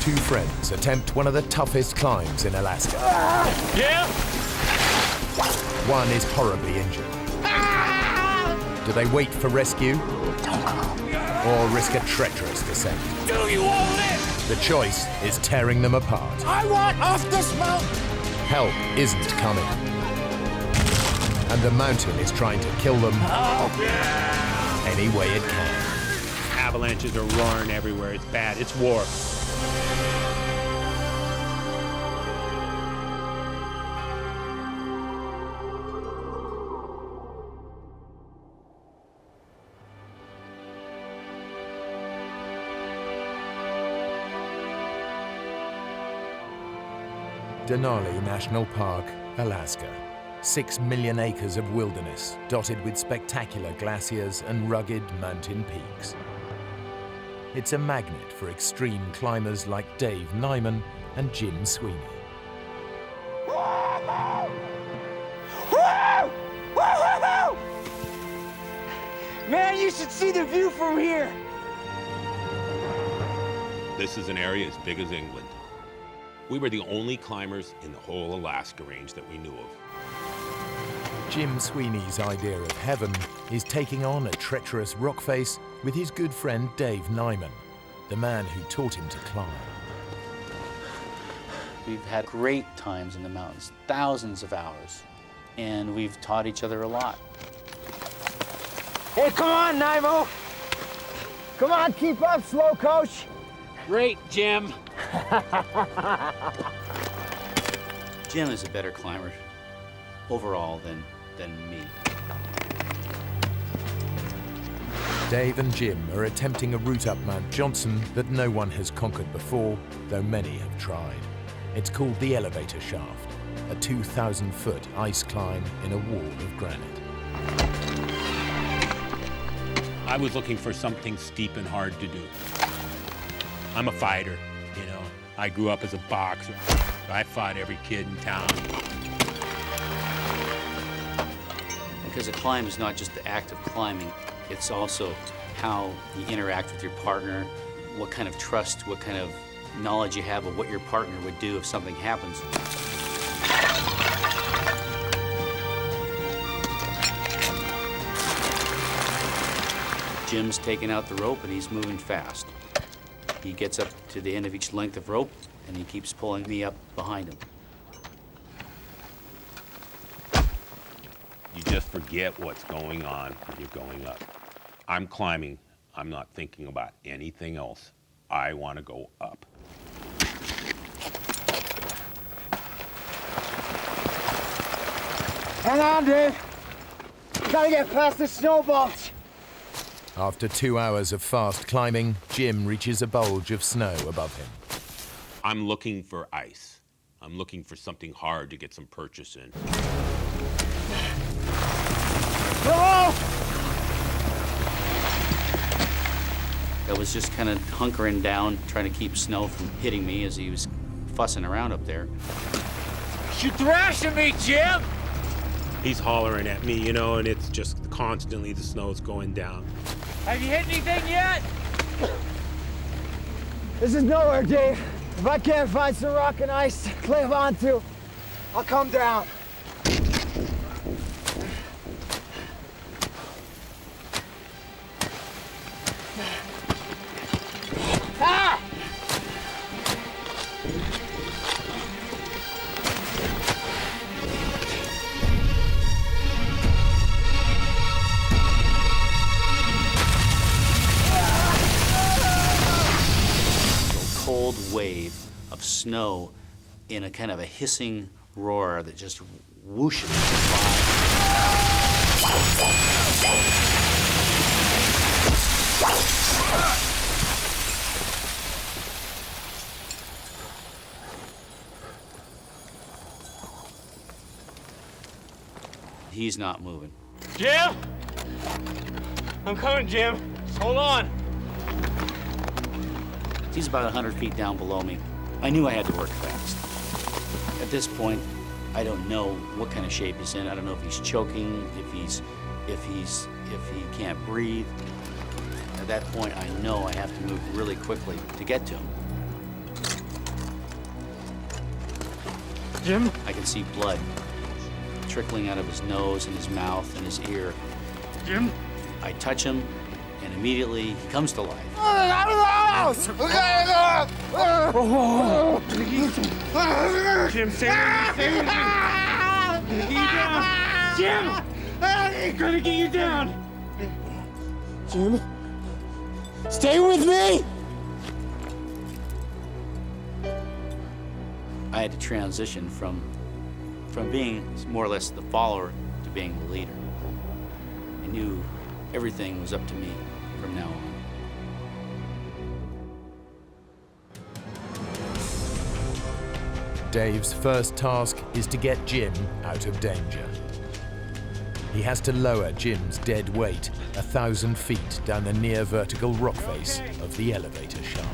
Two friends attempt one of the toughest climbs in Alaska. Yeah? One is horribly injured. Do they wait for rescue or risk a treacherous descent? Do you want it? The choice is tearing them apart. I want off this mountain! Help isn't coming. And the mountain is trying to kill them any way it can. Avalanches are roaring everywhere. It's bad. It's war. Denali National Park, Alaska. 6 million acres of wilderness dotted with spectacular glaciers and rugged mountain peaks. It's a magnet for extreme climbers like Dave Nyman and Jim Sweeney. Man, you should see the view from here. This is an area as big as England. We were the only climbers in the whole Alaska range that we knew of. Jim Sweeney's idea of heaven is taking on a treacherous rock face with his good friend Dave Nyman, the man who taught him to climb. We've had great times in the mountains, thousands of hours, and we've taught each other a lot. Hey, come on, Nymo. Come on, keep up, slow coach. Great, Jim. Jim is a better climber overall than me. Dave and Jim are attempting a route up Mount Johnson that no one has conquered before, though many have tried. It's called the Elevator Shaft, a 2,000-foot ice climb in a wall of granite. I was looking for something steep and hard to do. I'm a fighter, you know. I grew up as a boxer. I fought every kid in town. Because a climb is not just the act of climbing, it's also how you interact with your partner, what kind of trust, what kind of knowledge you have of what your partner would do if something happens. Jim's taking out the rope and he's moving fast. He gets up to the end of each length of rope and he keeps pulling me up behind him. You just forget what's going on when you're going up. I'm climbing. I'm not thinking about anything else. I want to go up. Hang on, Dave. Gotta get past the snowballs. After 2 hours of fast climbing, Jim reaches a bulge of snow above him. I'm looking for ice. I'm looking for something hard to get some purchase in. No! I was just kind of hunkering down, trying to keep snow from hitting me as he was fussing around up there. You're thrashing me, Jim! He's hollering at me, you know, and it's just constantly the snow's going down. Have you hit anything yet? This is nowhere, Dave. If I can't find some rock and ice to climb onto, I'll come down. Ah! Cold wave of snow in a kind of a hissing roar that just whooshes by. He's not moving. Jim! I'm coming, Jim. Just hold on. He's about 100 feet down below me. I knew I had to work fast. At this point, I don't know what kind of shape he's in. I don't know if he's choking, if he can't breathe. At that point, I know I have to move really quickly to get to him. Jim? I can see blood trickling out of his nose and his mouth and his ear. Jim? I touch him, and immediately he comes to life. Jim, stay with me. I'm gonna get you down. Jim? Jim? Stay with me! I had to transition from being more or less the follower to being the leader. I knew everything was up to me from now on. Dave's first task is to get Jim out of danger. He has to lower Jim's dead weight 1,000 feet down the near vertical rock face of the elevator shaft.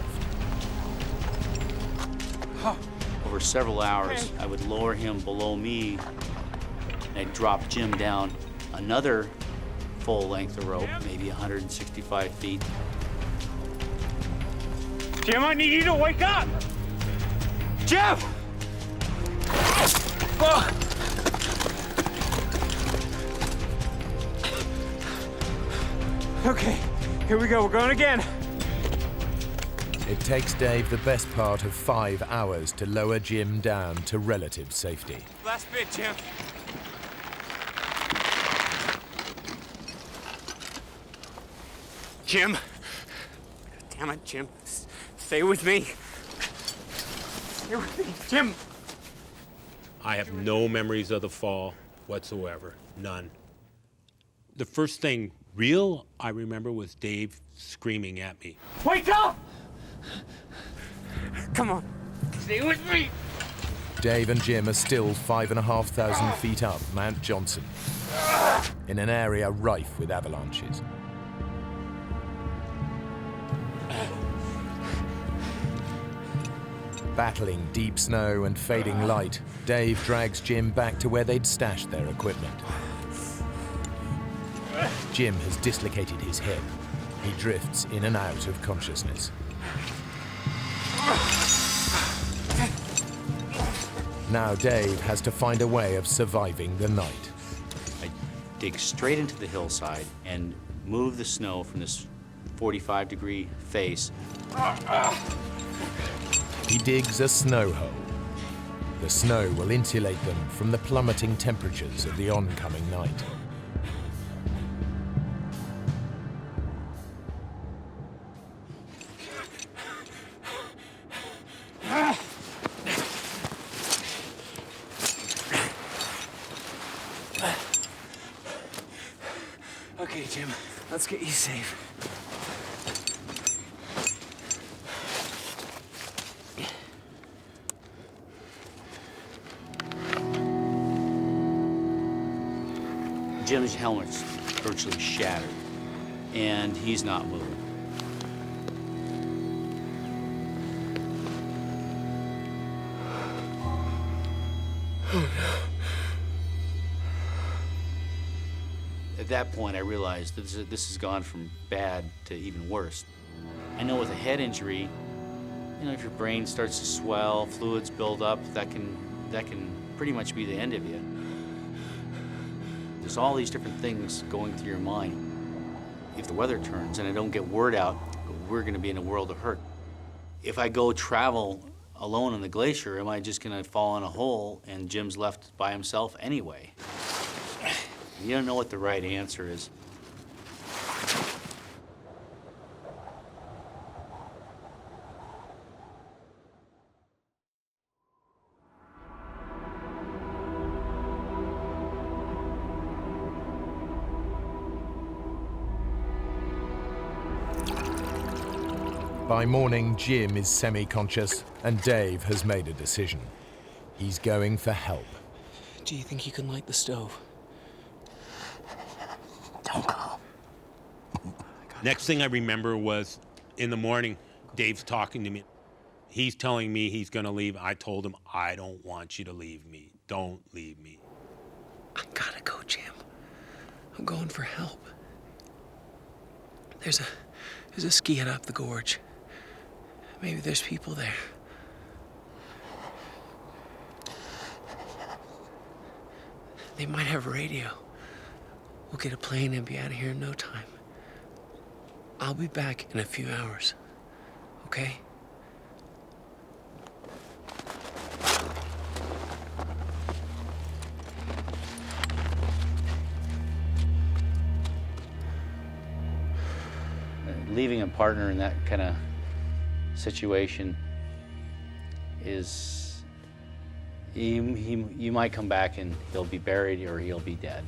Over several hours, I would lower him below me, and I'd drop Jim down another full length of rope, maybe 165 feet. Jim, I need you to wake up! Jim! Okay, here we go. We're going again. It takes Dave the best part of 5 hours to lower Jim down to relative safety. Last bit, Jim. Jim. Damn it, Jim. Stay with me. Stay with me, Jim. I have no memories of the fall whatsoever, none. The first thing real I remember was Dave screaming at me. Wake up! Come on, stay with me. Dave and Jim are still 5,500 feet up Mount Johnson, in an area rife with avalanches. Battling deep snow and fading light, Dave drags Jim back to where they'd stashed their equipment. Jim has dislocated his hip. He drifts in and out of consciousness. Now Dave has to find a way of surviving the night. I dig straight into the hillside and move the snow from this 45-degree face. He digs a snow hole. The snow will insulate them from the plummeting temperatures of the oncoming night. Okay, Jim, let's get you safe. Jim's helmet's virtually shattered, and he's not moving. At that point, I realized that this has gone from bad to even worse. I know with a head injury, you know, if your brain starts to swell, fluids build up, that can pretty much be the end of you. There's all these different things going through your mind. If the weather turns and I don't get word out, we're gonna be in a world of hurt. If I go travel alone on the glacier, am I just gonna fall in a hole and Jim's left by himself anyway? You don't know what the right answer is. By morning, Jim is semi-conscious, and Dave has made a decision. He's going for help. Do you think you can light the stove? Don't go. Next thing I remember was in the morning, Dave's talking to me. He's telling me he's gonna leave. I told him, I don't want you to leave me. Don't leave me. I gotta go, Jim. I'm going for help. There's a ski hut up the gorge. Maybe there's people there. They might have a radio. We'll get a plane and be out of here in no time. I'll be back in a few hours, okay? Leaving a partner in that kind of situation is, you might come back and he'll be buried or he'll be dead.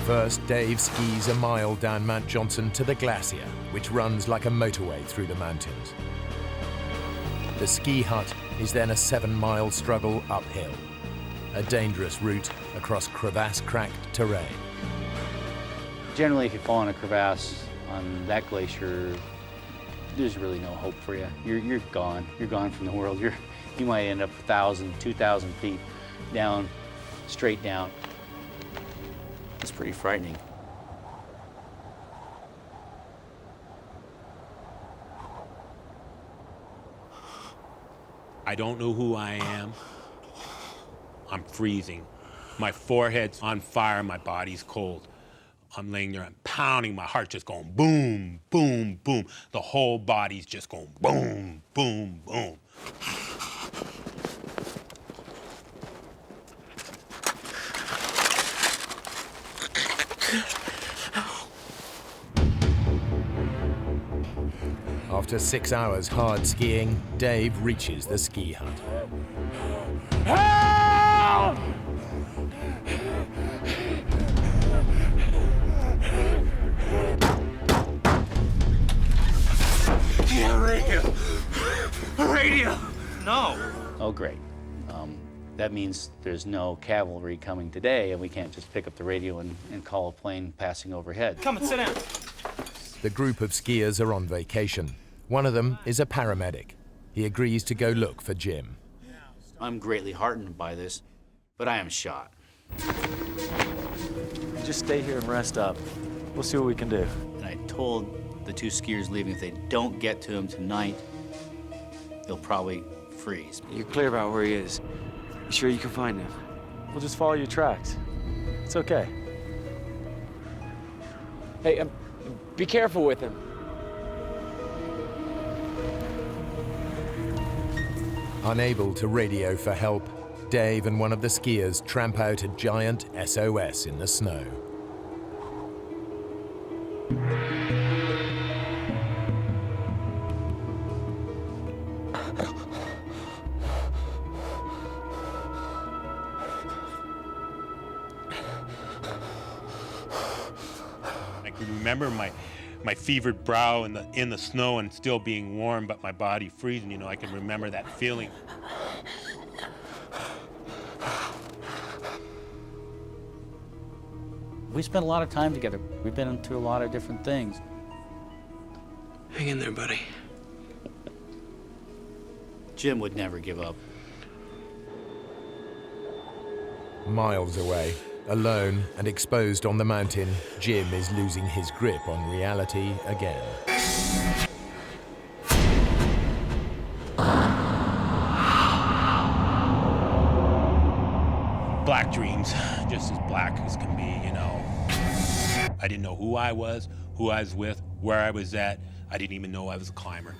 First, Dave skis a mile down Mount Johnson to the glacier, which runs like a motorway through the mountains. The ski hut is then a 7-mile struggle uphill, a dangerous route across crevasse-cracked terrain. Generally, if you fall in a crevasse on that glacier, there's really no hope for you. You're gone. You're gone from the world. You might end up 1,000, 2,000 feet down, straight down. It's pretty frightening. I don't know who I am. I'm freezing. My forehead's on fire, my body's cold. I'm laying there, I'm pounding, my heart's just going boom, boom, boom. The whole body's just going boom, boom, boom. After 6 hours hard skiing, Dave reaches the ski hut. Help! Yeah, radio. Radio. No. Oh, great. That means there's no cavalry coming today, and we can't just pick up the radio and call a plane passing overhead. Come and sit down. The group of skiers are on vacation. One of them is a paramedic. He agrees to go look for Jim. I'm greatly heartened by this, but I am shot. Just stay here and rest up. We'll see what we can do. And I told the 2 skiers leaving if they don't get to him tonight, they'll probably freeze. You're clear about where he is. You sure you can find him? We'll just follow your tracks. It's okay. Hey, be careful with him. Unable to radio for help, Dave and one of the skiers tramp out a giant SOS in the snow. I can remember my fevered brow in the snow and still being warm, but my body freezing. You know, I can remember that feeling. We spent a lot of time together. We've been into a lot of different things. Hang in there, buddy. Jim would never give up. Miles away, alone and exposed on the mountain, Jim is losing his grip on reality again. Black dreams, just as black as can be, you know. I didn't know who I was with, where I was at. I didn't even know I was a climber.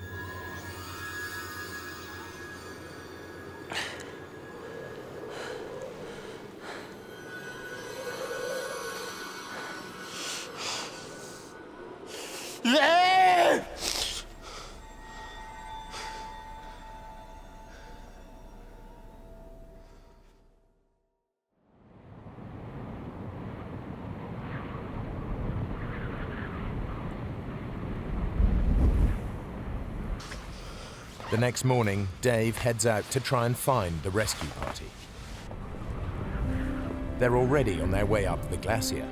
The next morning, Dave heads out to try and find the rescue party. They're already on their way up the glacier.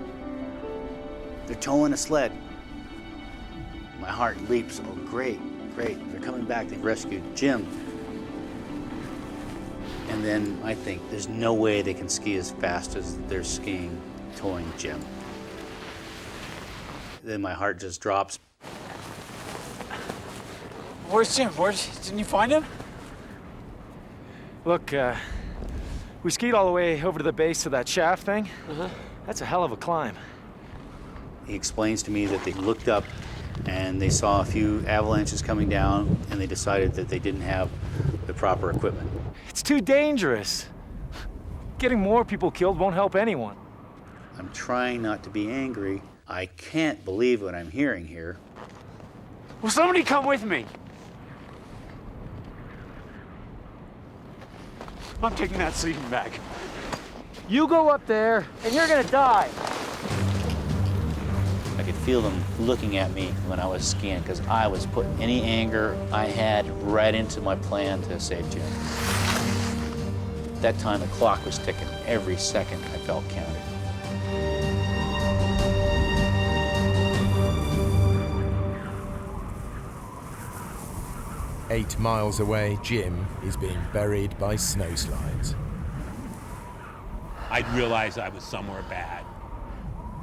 They're towing a sled. My heart leaps. Oh, great, great. They're coming back. They've rescued Jim. And then I think there's no way they can ski as fast as they're skiing, towing Jim. Then my heart just drops. Where's Jim? Didn't you find him? Look, we skied all the way over to the base of that shaft thing. That's a hell of a climb. He explains to me that they looked up and they saw a few avalanches coming down, and they decided that they didn't have the proper equipment. It's too dangerous. Getting more people killed won't help anyone. I'm trying not to be angry. I can't believe what I'm hearing here. Will somebody come with me? I'm taking that sleeping bag. You go up there, and you're gonna die. I could feel them looking at me when I was skiing, because I was putting any anger I had right into my plan to save Jim. At that time, the clock was ticking. Every second I felt counted. Eight miles away, Jim is being buried by snowslides. I'd realized I was somewhere bad.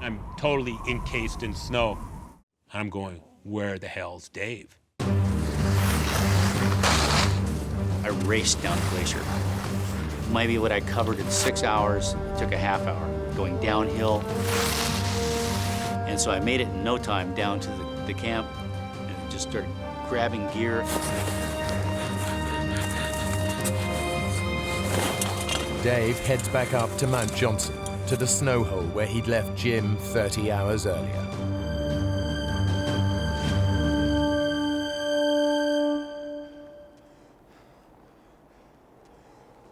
I'm totally encased in snow. I'm going, where the hell's Dave? I raced down the glacier. Maybe what I covered in 6 hours took a half hour, going downhill. And so I made it in no time down to the camp and just started grabbing gear. Dave heads back up to Mount Johnson, to the snow hole where he'd left Jim 30 hours earlier.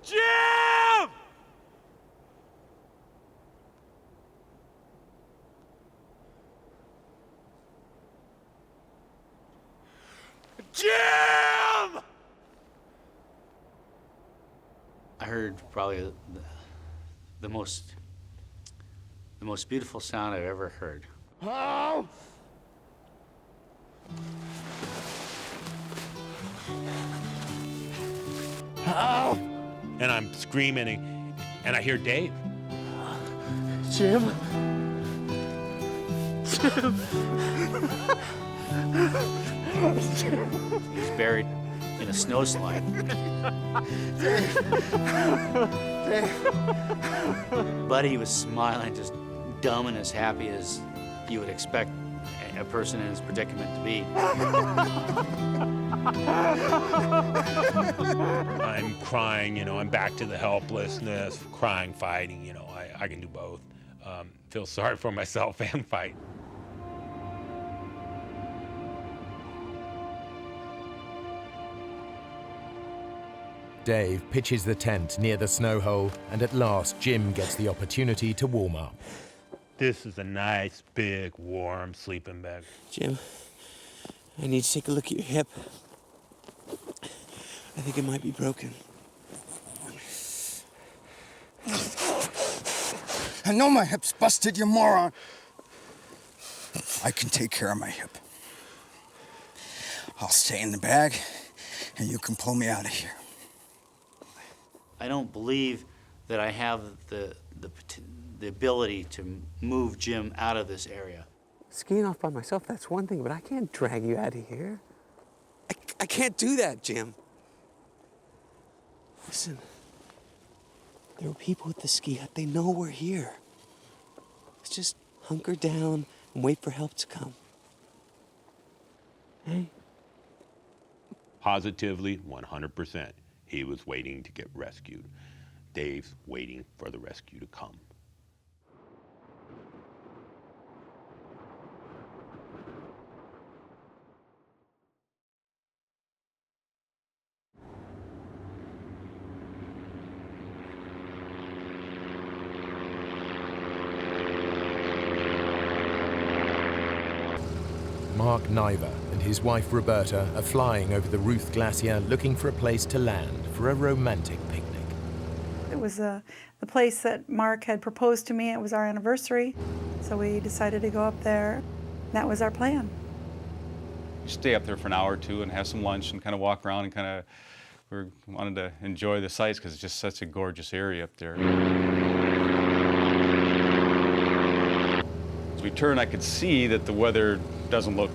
Jim! Jim! I heard probably the most beautiful sound I've ever heard. Oh! Oh! And I'm screaming, and I hear Dave. Jim? He's buried in a snowslide. Buddy was smiling, just dumb and as happy as you would expect a person in his predicament to be. I'm crying, I'm back to the helplessness, crying, fighting, I can do both. Feel sorry for myself and fight. Dave pitches the tent near the snow hole, and at last Jim gets the opportunity to warm up. This is a nice, big, warm sleeping bag. Jim, I need to take a look at your hip. I think it might be broken. I know my hip's busted, you moron. I can take care of my hip. I'll stay in the bag, and you can pull me out of here. I don't believe that I have the ability to move Jim out of this area. Skiing off by myself, that's one thing, but I can't drag you out of here. I can't do that, Jim. Listen, there are people at the ski hut. They know we're here. Let's just hunker down and wait for help to come. Hey? Positively, 100%. He was waiting to get rescued. Dave's waiting for the rescue to come. Mark Niver and his wife Roberta are flying over the Ruth Glacier looking for a place to land for a romantic picnic. It was the place that Mark had proposed to me. It was our anniversary, so we decided to go up there. That was our plan. Stay up there for an hour or two and have some lunch and kind of walk around and we wanted to enjoy the sights because it's just such a gorgeous area up there. As we turned, I could see that the weather doesn't look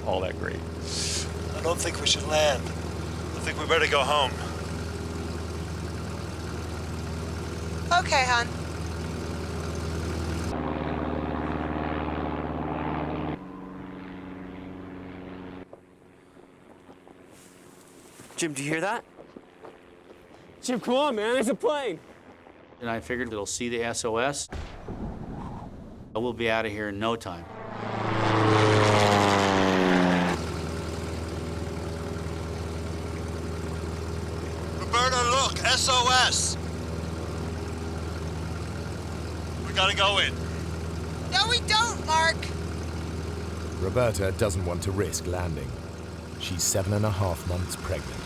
all that great. I don't think we should land. I think we better go home. Okay, hon. Jim, do you hear that? Jim, come on, man, there's a plane. And I figured it'll see the SOS. We'll be out of here in no time. Roberta, look, SOS. We gotta go in. No, we don't, Mark. Roberta doesn't want to risk landing. She's 7.5 months pregnant.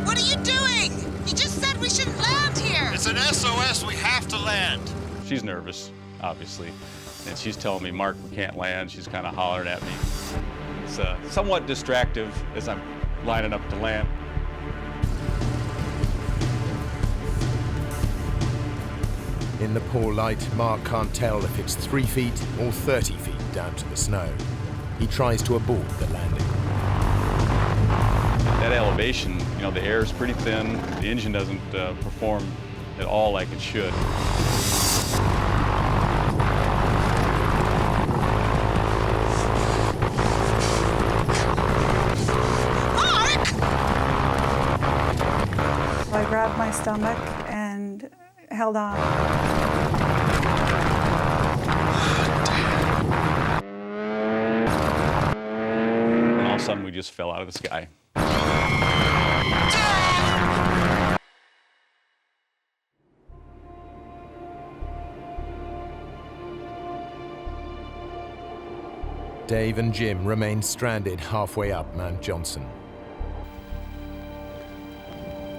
What are you doing? You just said we shouldn't land here. It's an SOS, we have to land. She's nervous, obviously, and she's telling me, Mark, we can't land. She's kind of hollering at me. It's somewhat distractive as I'm lining up to land. In the poor light, Mark can't tell if it's 3 feet or 30 feet down to the snow. He tries to abort the landing. That elevation, you know, the air is pretty thin. The engine doesn't perform at all like it should. So I grabbed my stomach and held on. And all of a sudden, we just fell out of the sky. Dave and Jim remain stranded halfway up Mount Johnson.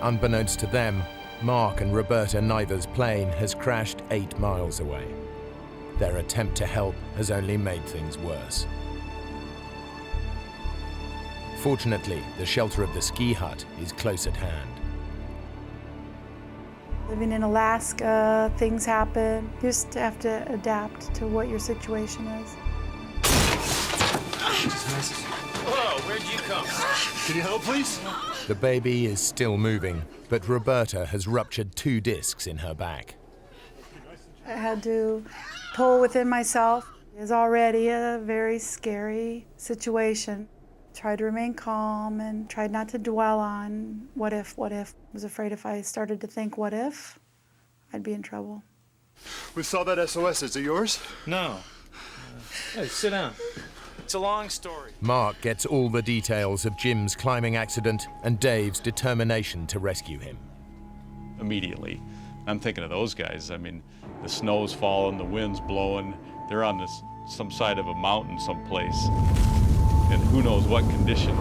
Unbeknownst to them, Mark and Roberta Niver's plane has crashed 8 miles away. Their attempt to help has only made things worse. Fortunately, the shelter of the ski hut is close at hand. Living in Alaska, things happen. You just have to adapt to what your situation is. Whoa, where'd you come? Can you help, please? The baby is still moving, but Roberta has ruptured 2 discs in her back. I had to pull within myself. It's already a very scary situation. Tried to remain calm and tried not to dwell on what if. I was afraid if I started to think what if, I'd be in trouble. We saw that SOS. Is it yours? No. Hey, sit down. It's a long story. Mark gets all the details of Jim's climbing accident and Dave's determination to rescue him. Immediately, I'm thinking of those guys. I mean, the snow's falling, the wind's blowing. They're on some side of a mountain someplace, and who knows what condition.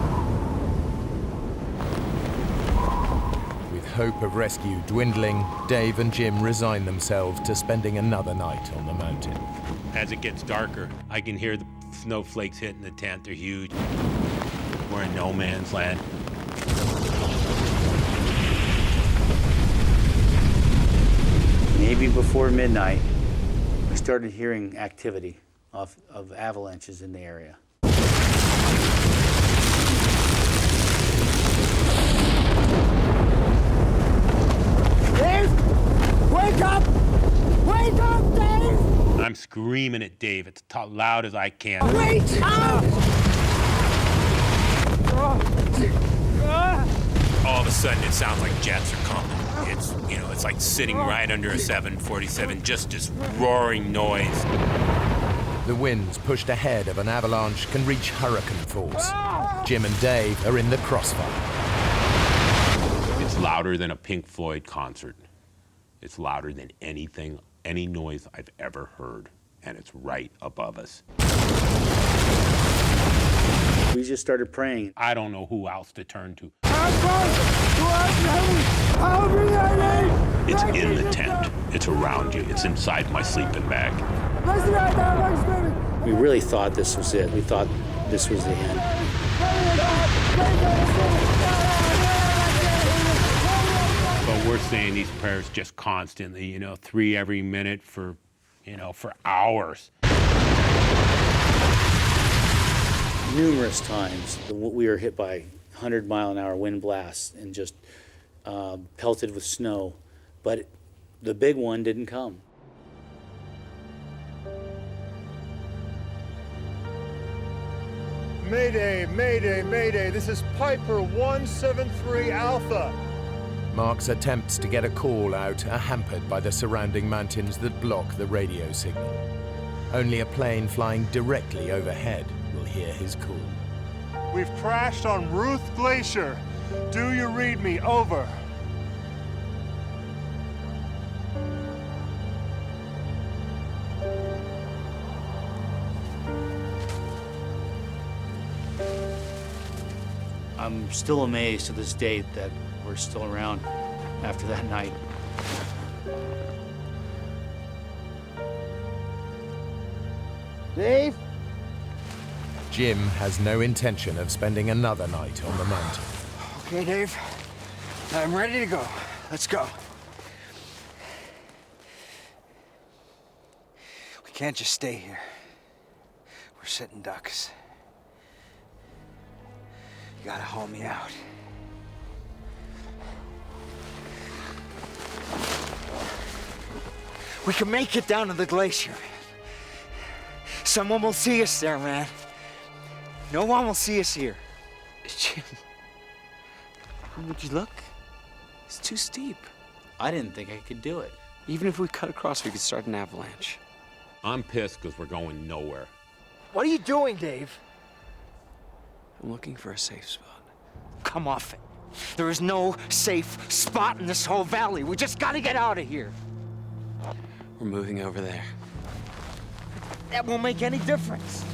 With hope of rescue dwindling, Dave and Jim resign themselves to spending another night on the mountain. As it gets darker, I can hear the snowflakes hitting the tent. They're huge. We're in no man's land. Maybe before midnight, we started hearing activity of avalanches in the area. Dave! Wake up! Wake up, Dave! I'm screaming at Dave as loud as I can. Wake up! All of a sudden, it sounds like jets are coming. It's like sitting right under a 747, just this roaring noise. The winds pushed ahead of an avalanche can reach hurricane force. Jim and Dave are in the crossfire. It's louder than a Pink Floyd concert. It's louder than any noise I've ever heard, and it's right above us. We just started praying. I don't know who else to turn to. It's in the tent. It's around you. It's inside my sleeping bag. We really thought this was it. We thought this was the end. But we're saying these prayers just constantly, 3 every minute for hours. numerous times we were hit by 100-mile-an-hour wind blasts and just pelted with snow, but the big one didn't come. Mayday, mayday, mayday. This is Piper 173 Alpha. Mark's attempts to get a call out are hampered by the surrounding mountains that block the radio signal. Only a plane flying directly overhead will hear his call. We've crashed on Ruth Glacier. Do you read me? Over. I'm still amazed to this date that we're still around after that night. Dave? Jim has no intention of spending another night on the mountain. Okay, Dave. I'm ready to go. Let's go. We can't just stay here. We're sitting ducks. You gotta haul me out. We can make it down to the glacier, man. Someone will see us there, man. No one will see us here. Jim, would you look? It's too steep. I didn't think I could do it. Even if we cut across, we could start an avalanche. I'm pissed because we're going nowhere. What are you doing, Dave? I'm looking for a safe spot. Come off it. There is no safe spot in this whole valley. We just gotta get out of here. We're moving over there. That won't make any difference.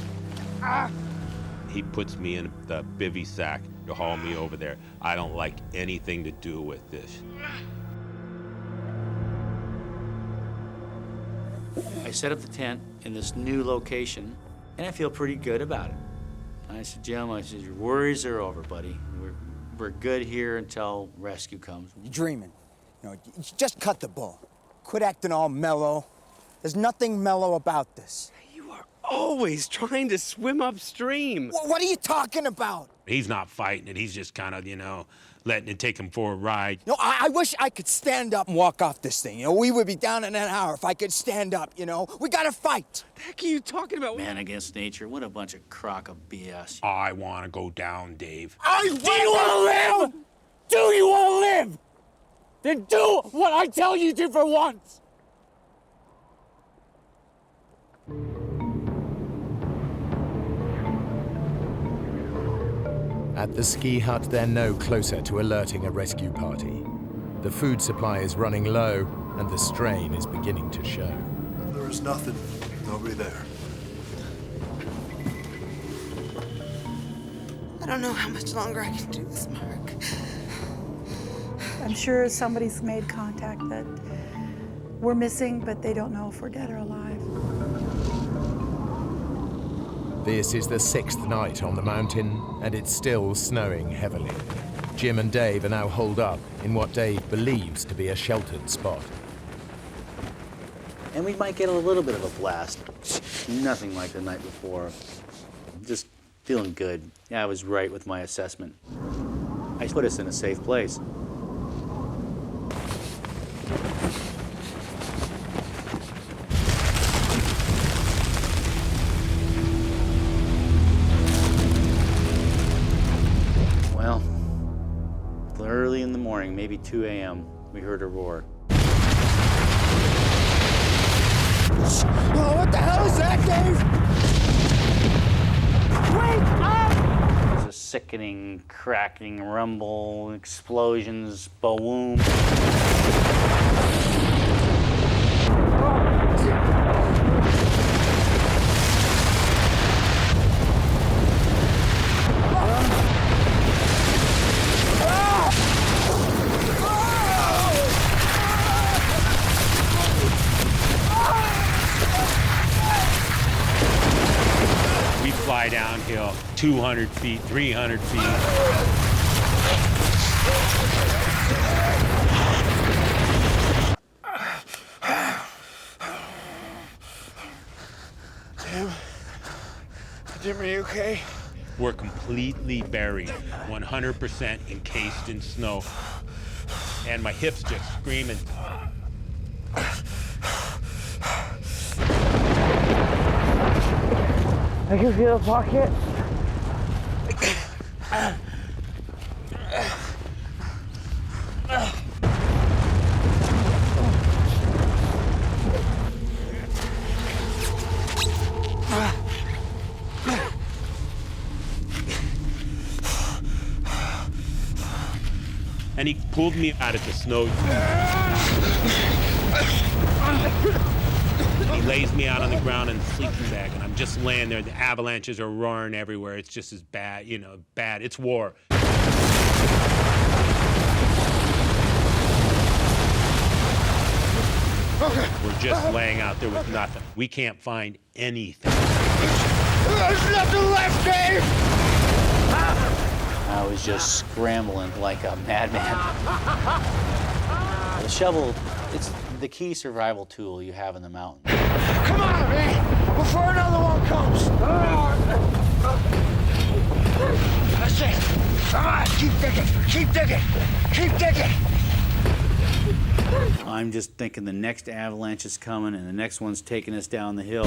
He puts me in the bivy sack to haul me over there. I don't like anything to do with this. I set up the tent in this new location, and I feel pretty good about it. I said, Jim, your worries are over, buddy. We're good here until rescue comes. You're dreaming. You know, you just cut the bull. Quit acting all mellow. There's nothing mellow about this. You are always trying to swim upstream. What are you talking about? He's not fighting it. He's just kind of, letting it take him for a ride. No, I wish I could stand up and walk off this thing. We would be down in an hour if I could stand up, We gotta fight. What the heck are you talking about? Man against nature, what a bunch of crock of BS. I want to go down, Dave. Do you want to live? Do you want to live? Then do what I tell you to for once. At the ski hut, they're no closer to alerting a rescue party. The food supply is running low, and the strain is beginning to show. There is nothing. Nobody there. I don't know how much longer I can do this, Mark. I'm sure somebody's made contact that we're missing, but they don't know if we're dead or alive. This is the 6th night on the mountain, and it's still snowing heavily. Jim and Dave are now holed up in what Dave believes to be a sheltered spot. And we might get a little bit of a blast. Nothing like the night before. Just feeling good. Yeah, I was right with my assessment. I put us in a safe place. Well, early in the morning, maybe 2 a.m., we heard a roar. Oh, what the hell is that, Dave? Wake up! There's a sickening, cracking rumble, explosions, boom. We fly downhill 200 feet, 300 feet. Jim, are you okay? We're completely buried, 100% encased in snow. And my hips just screaming. I can feel the pocket. And he pulled me out of the snow. He lays me out on the ground in the sleeping bag, and I'm just laying there. The avalanches are roaring everywhere. It's just as bad, you know, bad. It's war. We're just laying out there with nothing. We can't find anything. There's nothing left, Dave! I was just scrambling like a madman. The shovel, it's the key survival tool you have in the mountains. Come on, me! Before another one comes! That's it! Come on, keep digging! Keep digging! Keep digging! I'm just thinking the next avalanche is coming and the next one's taking us down the hill.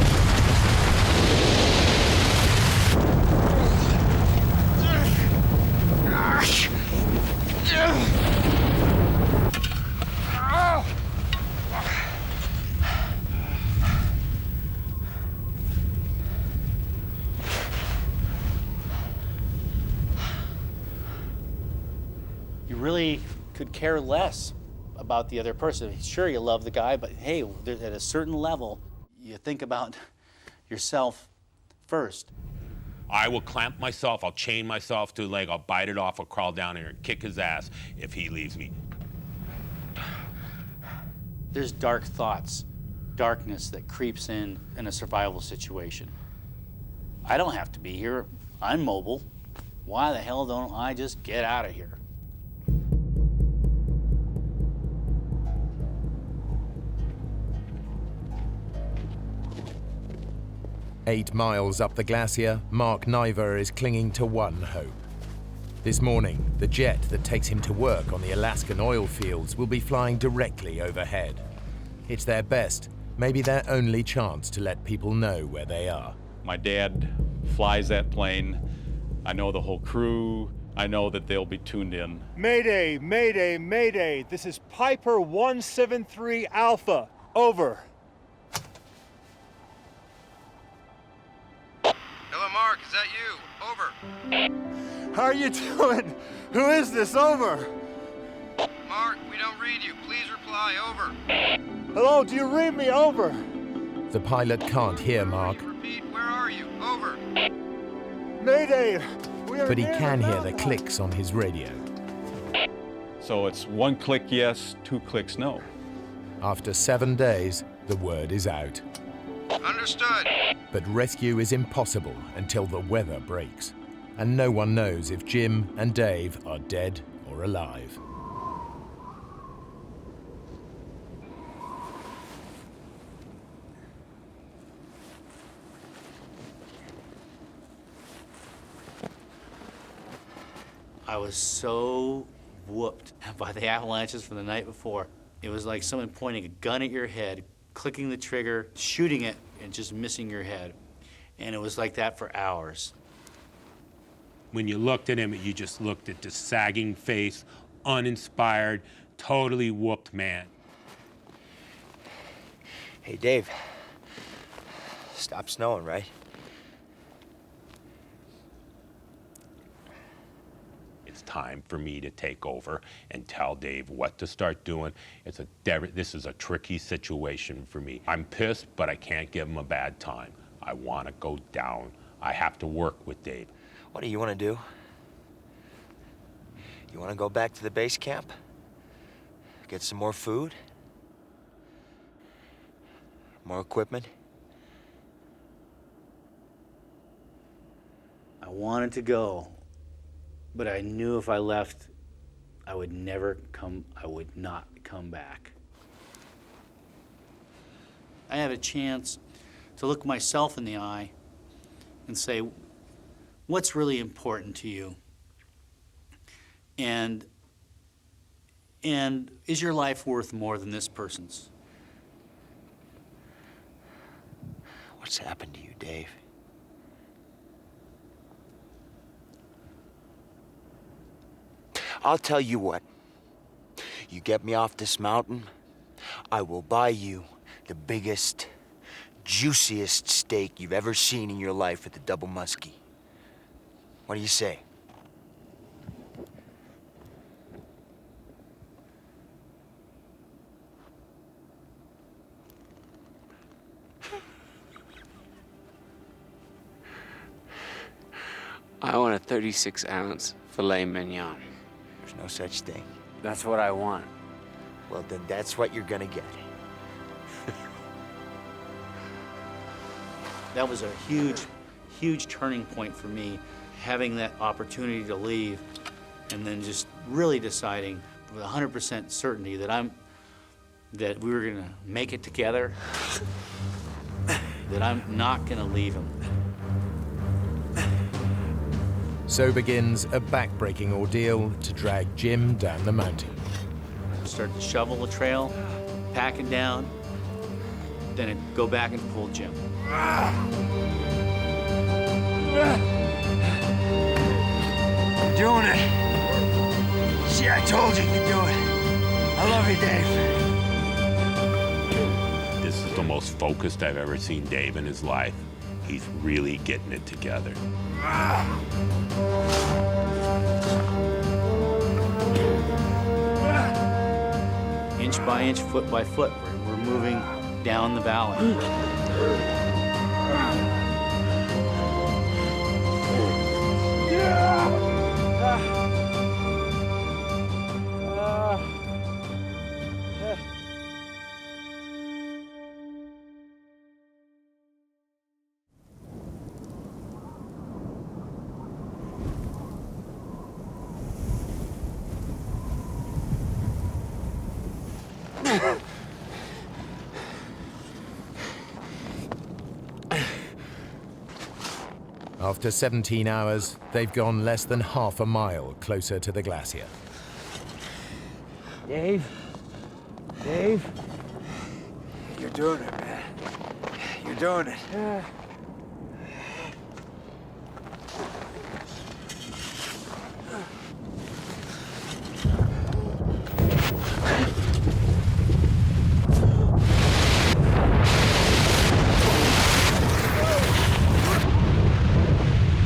You really could care less about the other person. Sure, you love the guy, but hey, at a certain level, you think about yourself first. I will clamp myself, I'll chain myself to a leg, I'll bite it off, I'll crawl down here and kick his ass if he leaves me. There's dark thoughts, darkness that creeps in a survival situation. I don't have to be here. I'm mobile. Why the hell don't I just get out of here? Eight miles up the glacier, Mark Niver is clinging to one hope. This morning, the jet that takes him to work on the Alaskan oil fields will be flying directly overhead. It's their best, maybe their only chance to let people know where they are. My dad flies that plane. I know the whole crew. I know that they'll be tuned in. Mayday, mayday, mayday. This is Piper 173 Alpha. Over. Hello, Mark. Is that you? Over. How are you doing? Who is this? Over. Mark, we don't read you. Please reply. Over. Hello, do you read me? Over. The pilot can't hear Mark. Repeat, where are you? Over. Mayday. We are But he near can the hear the mountain. clicks on his radio. So it's 1 click yes, 2 clicks no. After 7 days, the word is out. Understood. But rescue is impossible until the weather breaks. And no one knows if Jim and Dave are dead or alive. I was so whooped by the avalanches from the night before. It was like someone pointing a gun at your head, clicking the trigger, shooting it, and just missing your head. And it was like that for hours. When you looked at him, you just looked at this sagging face, uninspired, totally whooped man. Hey, Dave. Stop snowing, right? It's time for me to take over and tell Dave what to start doing. This is a tricky situation for me. I'm pissed, but I can't give him a bad time. I want to go down. I have to work with Dave. What do you want to do? You want to go back to the base camp? Get some more food? More equipment? I wanted to go, but I knew if I left, I would not come back. I had a chance to look myself in the eye and say, what's really important to you? And is your life worth more than this person's? What's happened to you, Dave? I'll tell you what. You get me off this mountain, I will buy you the biggest, juiciest steak you've ever seen in your life at the Double Muskie. What do you say? I want a 36-ounce filet mignon. There's no such thing. That's what I want. Well, then that's what you're gonna get. That was a huge, huge turning point for me, having that opportunity to leave and then just really deciding with 100% certainty that we were gonna make it together, that I'm not gonna leave him. So begins a back-breaking ordeal to drag Jim down the mountain. Start to shovel the trail, pack it down, then it'd go back and pull Jim. Doing it. See, I told you could do it. I love you, Dave. This is the most focused I've ever seen Dave in his life. He's really getting it together. Inch by inch, foot by foot, we're moving down the valley. After 17 hours, they've gone less than half a mile closer to the glacier. Dave? Dave? You're doing it, man. You're doing it.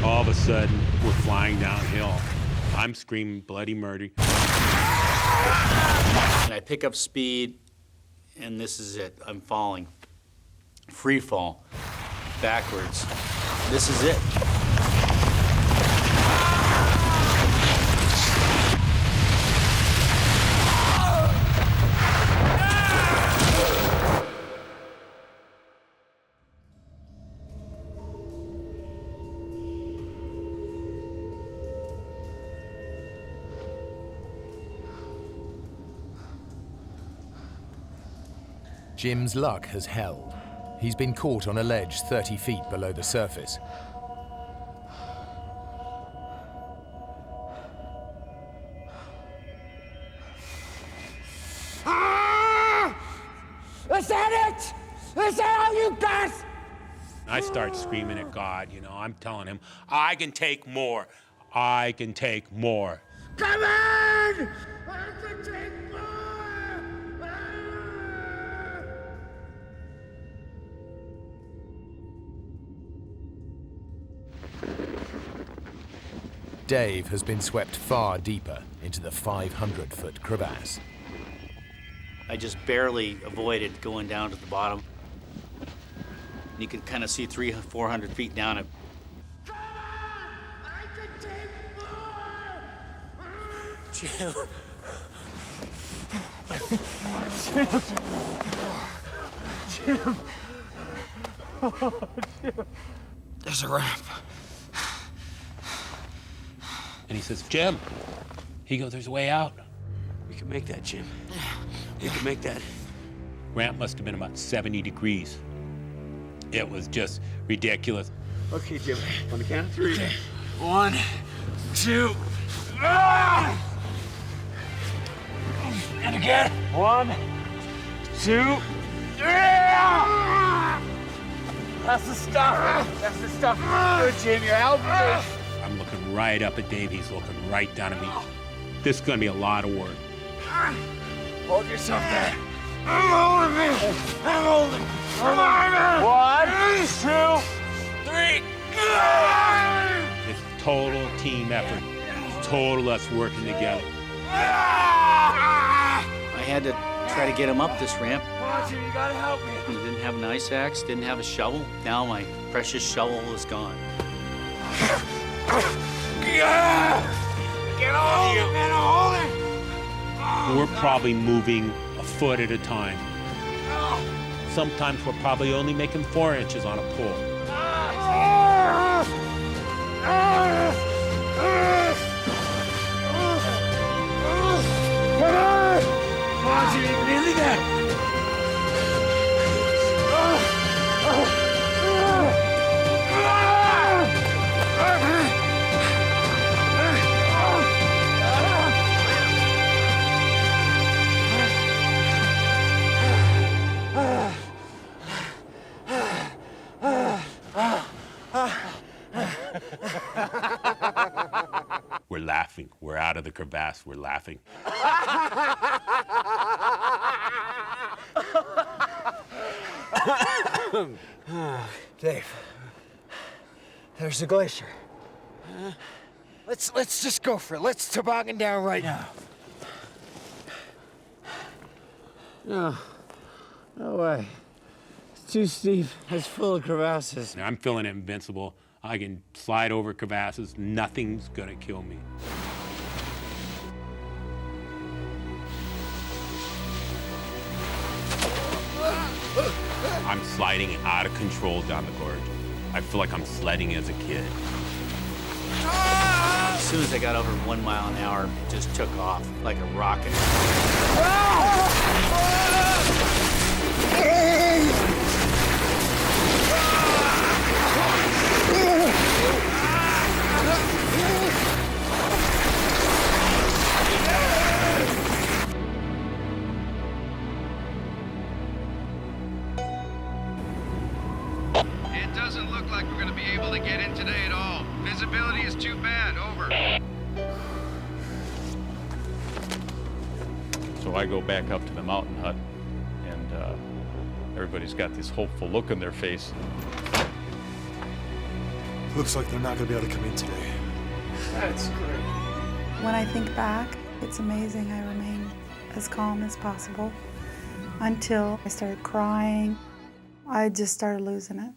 All of a sudden, we're flying downhill. I'm screaming bloody murder. And I pick up speed, and this is it. I'm falling. Free fall. Backwards. This is it. Jim's luck has held. He's been caught on a ledge 30 feet below the surface. Is that it? Is that all you got? I start screaming at God, you know. I'm telling him, I can take more. I can take more. Come on! I can take more! Dave has been swept far deeper into the 500-foot crevasse. I just barely avoided going down to the bottom. You could kind of see 300-400 feet down it. Come on! I can take more! Jim. Jim. Oh, Jim. There's a ramp. And he says, Jim. He goes, there's a way out. We can make that, Jim. We can make that. Ramp must have been about 70 degrees. It was just ridiculous. Okay, Jim. On the count of 3. 1, 2. And again. 1, 2. That's the stuff. That's the stuff. Good, Jim. You're helping me. I'm looking right up at Dave. He's looking right down at me. This is gonna be a lot of work. Hold yourself there. I'm holding it. I'm holding it. Come on. 1, 2, 3. It's total team effort. It's total us working together. I had to try to get him up this ramp. Come on, Jim. You gotta help me. I didn't have an ice axe, didn't have a shovel. Now my precious shovel is gone. Get on you, man. Hold it. We're probably moving a foot at a time. Sometimes we're probably only making 4 inches on a pull. Come on, Jimmy. We're nearly there. We're laughing. We're out of the crevasse. We're laughing. Dave, there's the glacier. Let's just go for it. Let's toboggan down right now. No. No way. It's too steep. It's full of crevasses. I'm feeling invincible. I can slide over crevasses. Nothing's gonna kill me. I'm sliding out of control down the gorge. I feel like I'm sledding as a kid. As soon as I got over 1 mile an hour, it just took off like a rocket. It doesn't look like we're going to be able to get in today at all. Visibility is too bad. Over. So I go back up to the mountain hut, and everybody's got this hopeful look on their face. Looks like they're not going to be able to come in today. That's great. When I think back, it's amazing I remained as calm as possible until I started crying. I just started losing it.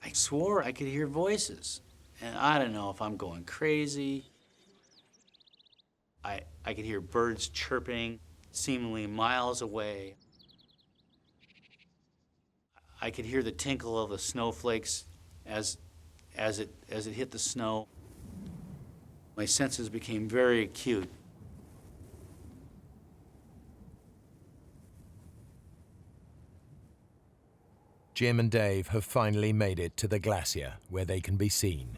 I swore I could hear voices, and I don't know if I'm going crazy. I could hear birds chirping, seemingly miles away. I could hear the tinkle of the snowflakes as it hit the snow. My senses became very acute. Jim and Dave have finally made it to the glacier where they can be seen.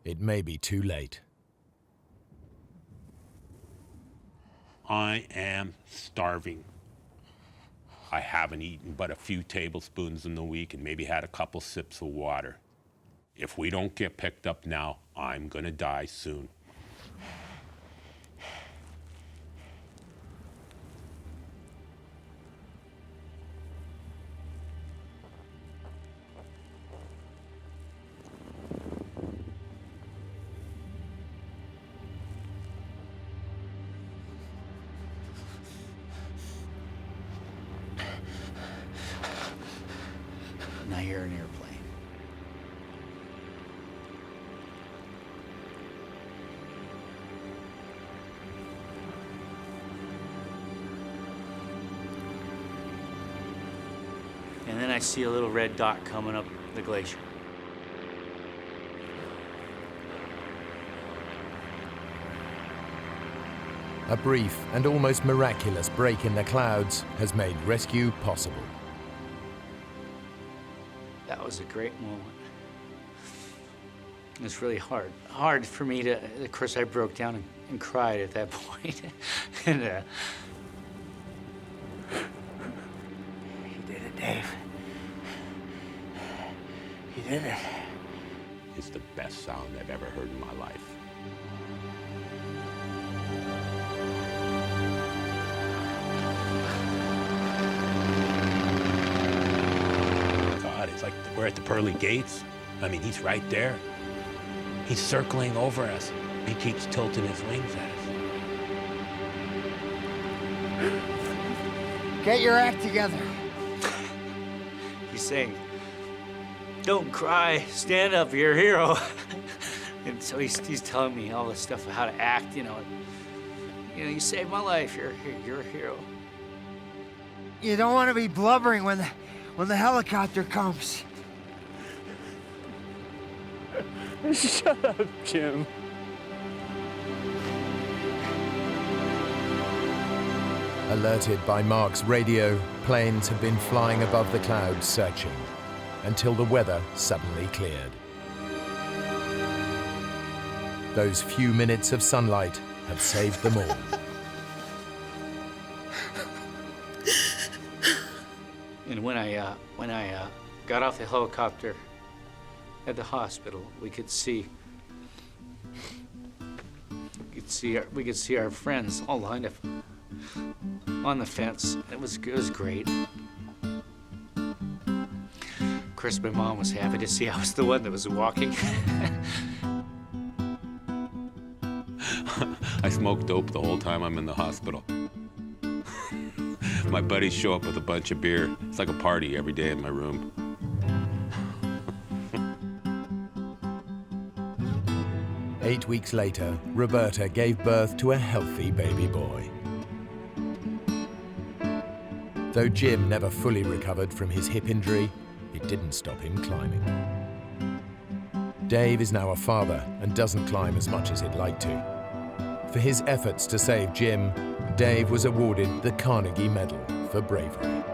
It may be too late. I am starving. I haven't eaten but a few tablespoons in the week and maybe had a couple sips of water. If we don't get picked up now, I'm gonna die soon. Now you're an airplane. see a little red dot coming up the glacier. A brief and almost miraculous break in the clouds has made rescue possible. That was a great moment. It was really hard. Hard for me to, of course, I broke down and cried at that point. And You did it, Dave. You did it. It's the best sound I've ever heard in my life. God, it's like we're at the pearly gates. I mean, he's right there. He's circling over us. He keeps tilting his wings at us. Get your act together. he's saying, "Don't cry, stand up, you're a hero." And so he's telling me all this stuff of how to act, you know. You saved my life, you're a hero. You don't want to be blubbering when the helicopter comes. Shut up, Jim. Alerted by Mark's radio, planes have been flying above the clouds searching until the weather suddenly cleared. Those few minutes of sunlight have saved them all. And when I got off the helicopter at the hospital, we could see our friends all lined up on the fence. It was great. Of course, my mom was happy to see I was the one that was walking. I smoke dope the whole time I'm in the hospital. My buddies show up with a bunch of beer. It's like a party every day in my room. Eight weeks later, Roberta gave birth to a healthy baby boy. Though Jim never fully recovered from his hip injury, it didn't stop him climbing. Dave is now a father and doesn't climb as much as he'd like to. For his efforts to save Jim, Dave was awarded the Carnegie Medal for bravery.